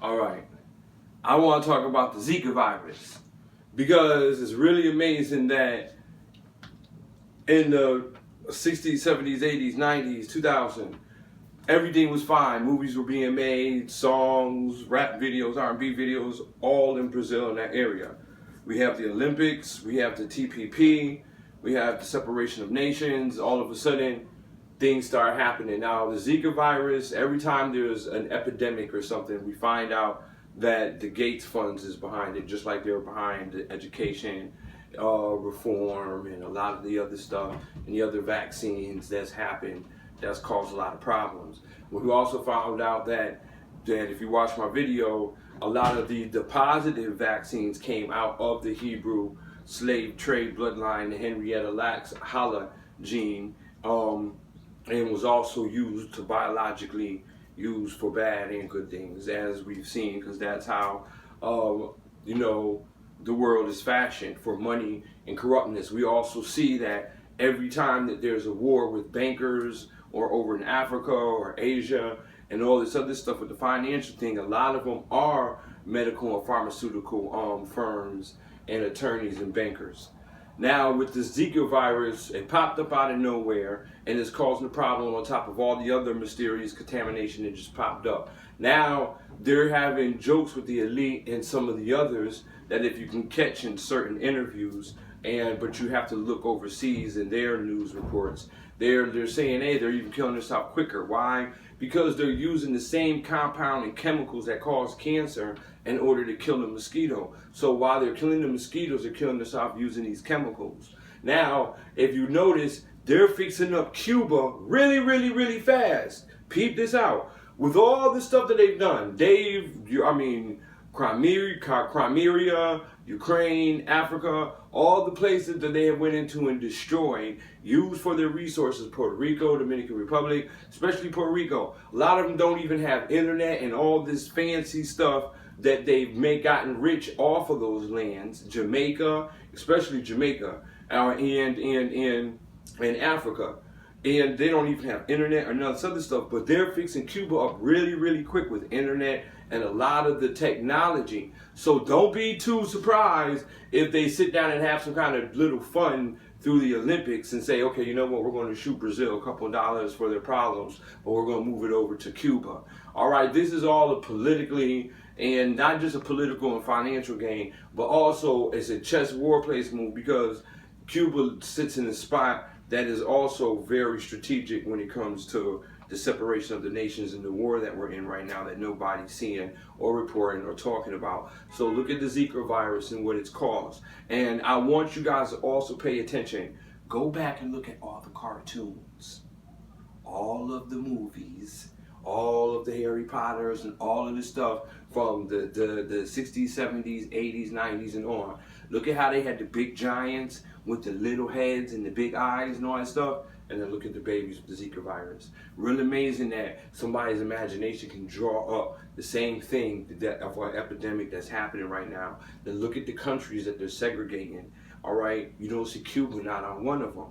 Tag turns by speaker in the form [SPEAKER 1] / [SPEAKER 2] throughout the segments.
[SPEAKER 1] All right, I want to talk about the Zika virus because it's really amazing that in the 60s, 70s, 80s, 90s, 2000, everything was fine. Movies were being made, songs, rap videos, R&B videos, all in Brazil in that area. We have the Olympics, we have the TPP, we have the separation of nations. All of a sudden, things start happening. Now, the Zika virus, every time there's an epidemic or something, we find out that the Gates funds is behind it, just like they're behind the education reform and a lot of the other stuff and the other vaccines that's happened that's caused a lot of problems. We also found out that if you watch my video, a lot of the positive vaccines came out of the Hebrew slave trade bloodline, the Henrietta Lacks Hala gene, and was also used to biologically use for bad and good things, as we've seen, because that's how the world is fashioned, for money and corruptness. We also see that every time that there's a war with bankers or over in Africa or Asia and all this other stuff with the financial thing, a lot of them are medical and pharmaceutical firms and attorneys and bankers. Now with the Zika virus, it popped up out of nowhere and it's causing a problem on top of all the other mysterious contamination that just popped up. Now they're having jokes with the elite and some of the others that if you can catch in certain interviews, but you have to look overseas in their news reports, they're saying, hey, they're even killing themselves quicker. Why? Because they're using the same compound and chemicals that cause cancer in order to kill the mosquito. So while they're killing the mosquitoes, they're killing themselves using these chemicals. Now, if you notice, they're fixing up Cuba really, really, really fast. Peep this out. With all the stuff that they've done, Crimea, Ukraine, Africa, all the places that they have went into and destroyed, used for their resources, Puerto Rico, Dominican Republic, especially Puerto Rico. A lot of them don't even have internet and all this fancy stuff that they've gotten rich off of those lands. Jamaica, especially Jamaica, and Africa. And they don't even have internet or none of this other stuff, but they're fixing Cuba up really, really quick with internet and a lot of the technology. So don't be too surprised if they sit down and have some kind of little fun through the Olympics and say, okay, you know what, we're going to shoot Brazil a couple of dollars for their problems, but we're going to move it over to Cuba. All right, this is all a politically, and not just a political and financial game, but also it's a chess war place move, because Cuba sits in a spot that is also very strategic when it comes to the separation of the nations and the war that we're in right now that nobody's seeing or reporting or talking about. So look at the Zika virus and what it's caused. And I want you guys to also pay attention. Go back and look at all the cartoons, all of the movies, all of the Harry Potters and all of the stuff from the 60s, 70s, 80s, 90s and on. Look at how they had the big giants with the little heads and the big eyes and all that stuff. And then look at the babies with the Zika virus. Really amazing that somebody's imagination can draw up the same thing of an epidemic that's happening right now. Then look at the countries that they're segregating. All right, you don't see Cuba not on one of them.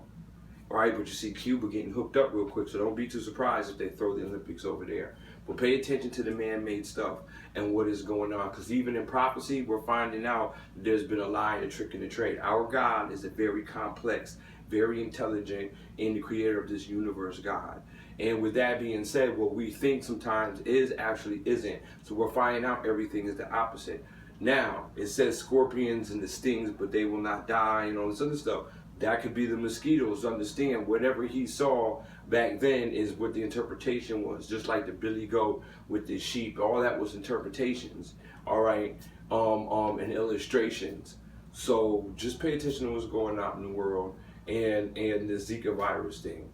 [SPEAKER 1] All right, but you see Cuba getting hooked up real quick, so don't be too surprised if they throw the Olympics over there. But pay attention to the man-made stuff and what is going on, because even in prophecy, we're finding out there's been a lie and a trick in the trade. Our God is a very complex, very intelligent, and the creator of this universe, God. And with that being said, what we think sometimes is actually isn't. So we're finding out everything is the opposite. Now, it says scorpions and the stings, but they will not die and all this other stuff. That could be the mosquitoes. Understand, whatever he saw back then is what the interpretation was. Just like the billy goat with the sheep, all that was interpretations. All right, and illustrations. So just pay attention to what's going on in the world and the Zika virus thing.